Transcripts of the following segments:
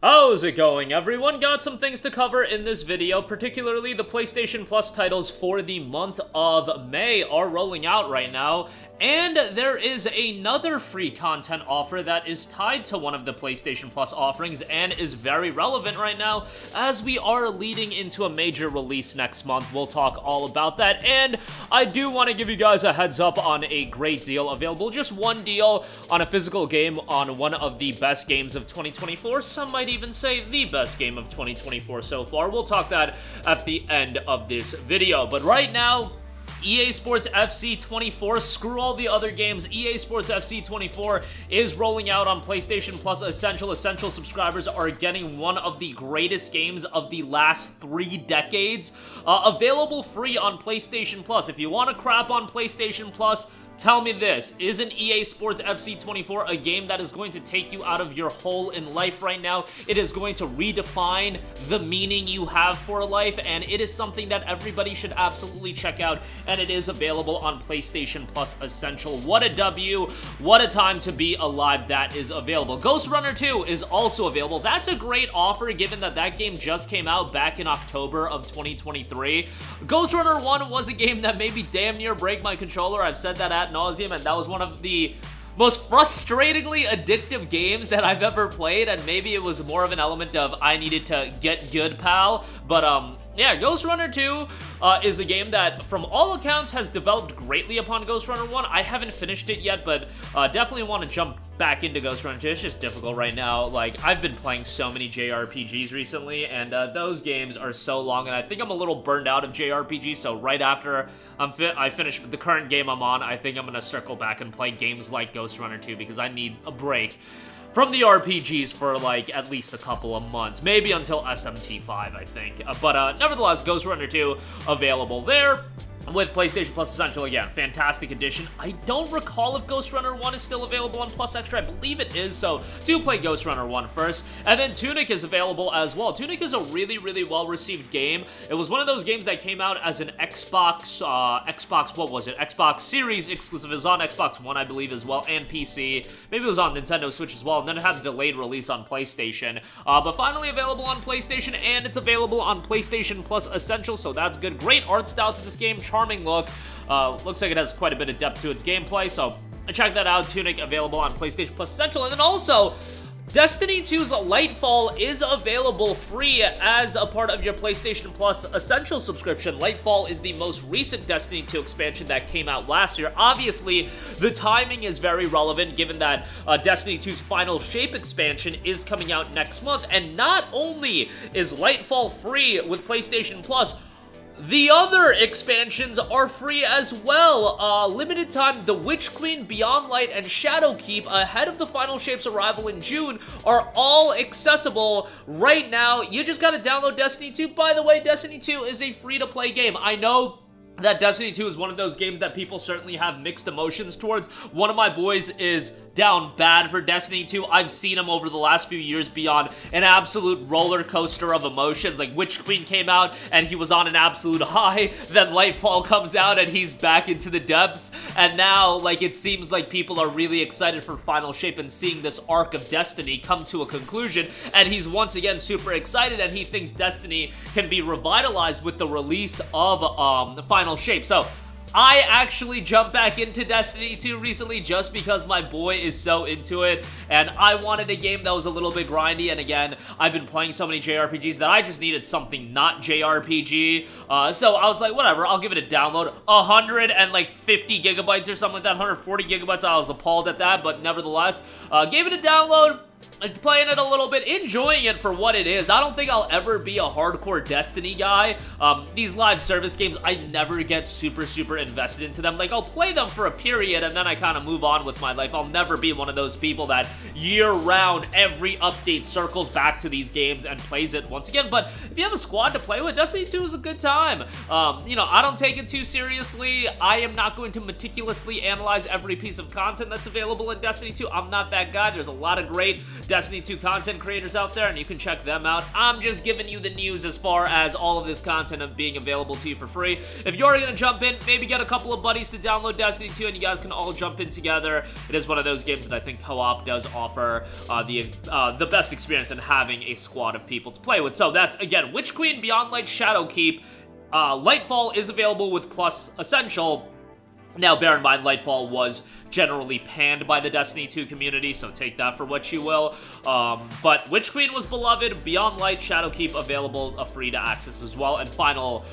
How's it going, everyone? Got some things to cover in this video, particularly the PlayStation Plus titles for the month of May are rolling out right now, and there is another free content offer that is tied to one of the PlayStation Plus offerings and is very relevant right now as we are leading into a major release next month. We'll talk all about that, and I do want to give you guys a heads up on a great deal available. Just one deal on a physical game on one of the best games of 2024. Some might even say the best game of 2024 so far. We'll talk that at the end of this video. But right now, EA Sports FC 24, screw all the other games, EA Sports FC 24 is rolling out on PlayStation Plus Essential. Essential subscribers are getting one of the greatest games of the last 3 decades, available free on PlayStation Plus. If you want to crap on PlayStation Plus, tell me this, isn't EA Sports FC 24 a game that is going to take you out of your hole in life right now? It is going to redefine the meaning you have for life, and it is something that everybody should absolutely check out, and it is available on PlayStation Plus Essential. What a W, what a time to be alive that is available. Ghost Runner 2 is also available. That's a great offer given that that game just came out back in October of 2023. Ghost Runner 1 was a game that made me damn near break my controller. I've said that ad nauseum, and that was one of the most frustratingly addictive games that I've ever played, and maybe it was more of an element of I needed to get good, pal. But yeah, Ghost Runner 2 is a game that, from all accounts, has developed greatly upon Ghost Runner 1. I haven't finished it yet, but definitely want to jump back into Ghost Runner 2. It's just difficult right now. Like, I've been playing so many JRPGs recently, and those games are so long, and I think I'm a little burned out of JRPGs, so right after I finish the current game I'm on, I think I'm going to circle back and play games like Ghost Runner 2, because I need a break from the RPGs for, like, at least a couple of months. Maybe until SMT5, I think. But nevertheless, Ghost Runner 2 available there with PlayStation Plus Essential. Again, fantastic addition. I don't recall if Ghost Runner 1 is still available on Plus Extra. I believe it is, so do play Ghost Runner 1 first. And then Tunic is available as well. Tunic is a really, really well-received game. It was one of those games that came out as an what was it? Xbox Series exclusive. It was on Xbox One, I believe, as well, and PC. Maybe it was on Nintendo Switch as well, and then it had a delayed release on PlayStation. But finally available on PlayStation, and it's available on PlayStation Plus Essential, so that's good. Great art style to this game. Charming look. Looks like it has quite a bit of depth to its gameplay, so check that out. Tunic available on PlayStation Plus Essential. And then also, Destiny 2's Lightfall is available free as a part of your PlayStation Plus Essential subscription. Lightfall is the most recent Destiny 2 expansion that came out last year. Obviously, the timing is very relevant given that Destiny 2's Final Shape expansion is coming out next month. And not only is Lightfall free with PlayStation Plus, the other expansions are free as well. Limited time, The Witch Queen, Beyond Light, and Shadowkeep, ahead of the Final Shape's arrival in June, are all accessible right now. You just gotta download Destiny 2. By the way, Destiny 2 is a free-to-play game. I know that Destiny 2 is one of those games that people certainly have mixed emotions towards. One of my boys is down bad for Destiny 2. I've seen him over the last few years be on an absolute roller coaster of emotions. Like, Witch Queen came out and he was on an absolute high, then Lightfall comes out and he's back into the depths, and now, like, it seems like people are really excited for Final Shape and seeing this arc of Destiny come to a conclusion, and he's once again super excited, and he thinks Destiny can be revitalized with the release of the Final Shape. So I actually jumped back into Destiny 2 recently just because my boy is so into it, and I wanted a game that was a little bit grindy, and again, I've been playing so many JRPGs that I just needed something not JRPG, so I was like, whatever, I'll give it a download. 150 gigabytes or something like that, 140 gigabytes, I was appalled at that, but nevertheless, gave it a download. Playing it a little bit, enjoying it for what it is. I don't think I'll ever be a hardcore Destiny guy. These live service games, I never get super invested into them. Like, I'll play them for a period and then I kind of move on with my life. I'll never be one of those people that year-round, every update circles back to these games and plays it once again. But if you have a squad to play with, Destiny 2 is a good time. You know, I don't take it too seriously. I am not going to meticulously analyze every piece of content that's available in Destiny 2. I'm not that guy. There's a lot of great Destiny 2 content creators out there, and you can check them out. I'm just giving you the news as far as all of this content being available to you for free. If you're gonna jump in, maybe get a couple of buddies to download Destiny 2, and you guys can all jump in together. It is one of those games that I think co-op does offer the best experience in having a squad of people to play with. So that's, again, Witch Queen, Beyond Light, Shadowkeep. Lightfall is available with Plus Essential. Now, bear in mind, Lightfall was generally panned by the Destiny 2 community, so take that for what you will. But Witch Queen was beloved, Beyond Light, Shadowkeep available free to access as well, and Final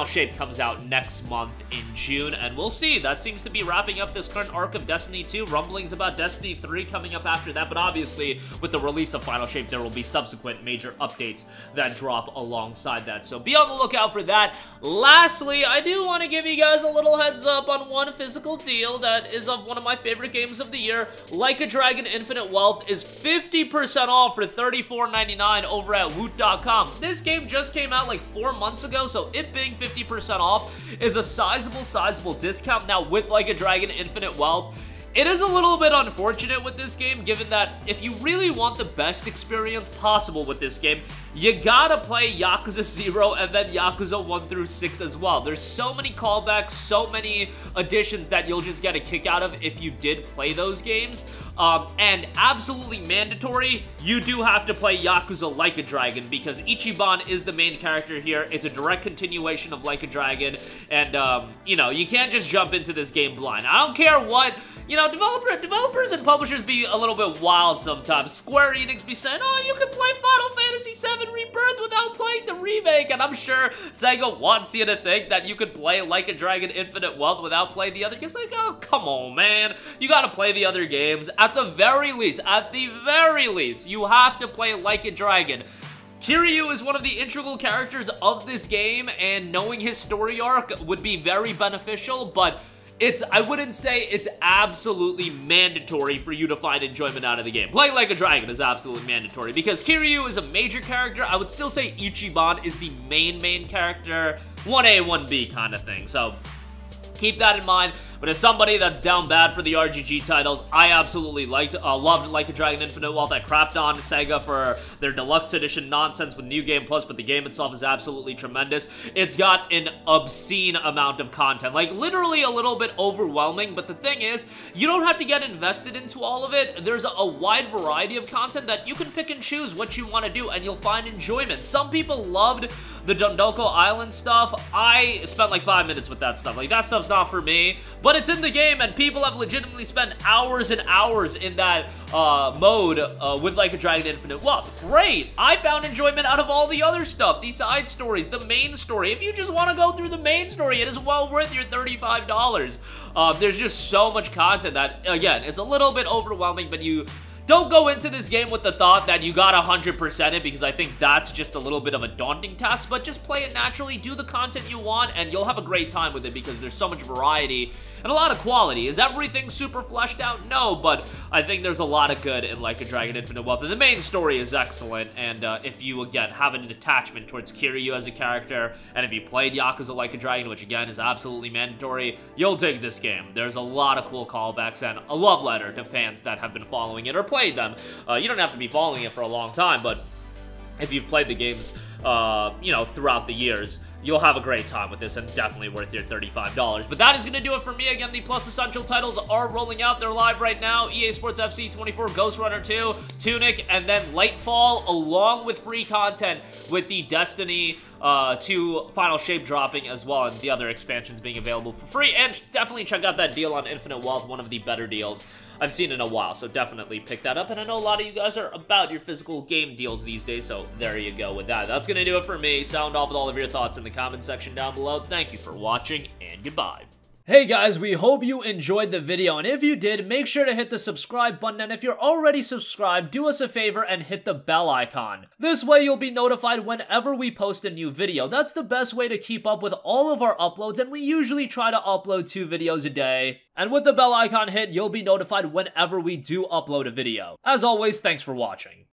Shape comes out next month in June, and we'll see. That seems to be wrapping up this current arc of Destiny 2. Rumblings about Destiny 3 coming up after that, but obviously, with the release of Final Shape, there will be subsequent major updates that drop alongside that, so be on the lookout for that. Lastly, I do want to give you guys a little heads up on one physical deal that is of one of my favorite games of the year. Like a Dragon Infinite Wealth is 50% off for $34.99 over at Woot.com. This game just came out like 4 months ago, so it being 50% off is a sizable discount. Now, with Like a Dragon Infinite Wealth, it is a little bit unfortunate with this game, given that if you really want the best experience possible with this game, you gotta play Yakuza 0 and then Yakuza 1 through 6 as well. There's so many callbacks, so many additions that you'll just get a kick out of if you did play those games. And absolutely mandatory, you do have to play Yakuza Like a Dragon, because Ichiban is the main character here. It's a direct continuation of Like a Dragon, and, you know, you can't just jump into this game blind. I don't care what, you know, developers and publishers be a little bit wild sometimes. Square Enix be saying, oh, you can play Final Fantasy VII Rebirth without playing the remake, and I'm sure Sega wants you to think that you could play Like a Dragon Infinite Wealth without playing the other games. Like, oh, come on, man. You gotta play the other games. At the very least, you have to play Like a Dragon. Kiryu is one of the integral characters of this game, and knowing his story arc would be very beneficial, but I wouldn't say it's absolutely mandatory for you to find enjoyment out of the game. Playing Like a Dragon is absolutely mandatory, because Kiryu is a major character. I would still say Ichiban is the main character, 1A, 1B kind of thing, so keep that in mind. But as somebody that's down bad for the RGG titles, I absolutely loved Like a Dragon Infinite Wealth. I crapped on Sega for their deluxe edition nonsense with New Game Plus, but the game itself is absolutely tremendous. It's got an obscene amount of content, like literally a little bit overwhelming, but the thing is, you don't have to get invested into all of it. There's a wide variety of content that you can pick and choose what you want to do, and you'll find enjoyment. Some people loved the Dondoko Island stuff. I spent like 5 minutes with that stuff. Like, that stuff's not for me, but it's in the game, and people have legitimately spent hours and hours in that mode with Like a Dragon Infinite Wealth. Great! I found enjoyment out of all the other stuff, the side stories, the main story. If you just want to go through the main story, it is well worth your $35. There's just so much content that, again, it's a little bit overwhelming, but you don't go into this game with the thought that you got 100% it, because I think that's just a little bit of a daunting task, but just play it naturally, do the content you want, and you'll have a great time with it, because there's so much variety and a lot of quality. Is everything super fleshed out? No, but I think there's a lot of good in Like a Dragon Infinite Wealth, and the main story is excellent, and if you, again, have an attachment towards Kiryu as a character, and if you played Yakuza Like a Dragon, which, again, is absolutely mandatory, you'll dig this game. There's a lot of cool callbacks and a love letter to fans that have been following it or played them. You don't have to be following it for a long time, but if you've played the games, you know, throughout the years, you'll have a great time with this, and definitely worth your $35. But that is going to do it for me. Again, the Plus Essential titles are rolling out. They're live right now. EA Sports FC 24, Ghost Runner 2, Tunic, and then Lightfall, along with free content with the Destiny 2 Final Shape dropping as well, and the other expansions being available for free. And definitely check out that deal on Infinite Wealth, one of the better deals I've seen in a while, so definitely pick that up. And I know a lot of you guys are about your physical game deals these days, so there you go with that. That's gonna do it for me. Sound off with all of your thoughts in the comment section down below. Thank you for watching, and goodbye. Hey guys, we hope you enjoyed the video, and if you did, make sure to hit the subscribe button, and if you're already subscribed, do us a favor and hit the bell icon. This way you'll be notified whenever we post a new video. That's the best way to keep up with all of our uploads, and we usually try to upload 2 videos a day. And with the bell icon hit, you'll be notified whenever we do upload a video. As always, thanks for watching.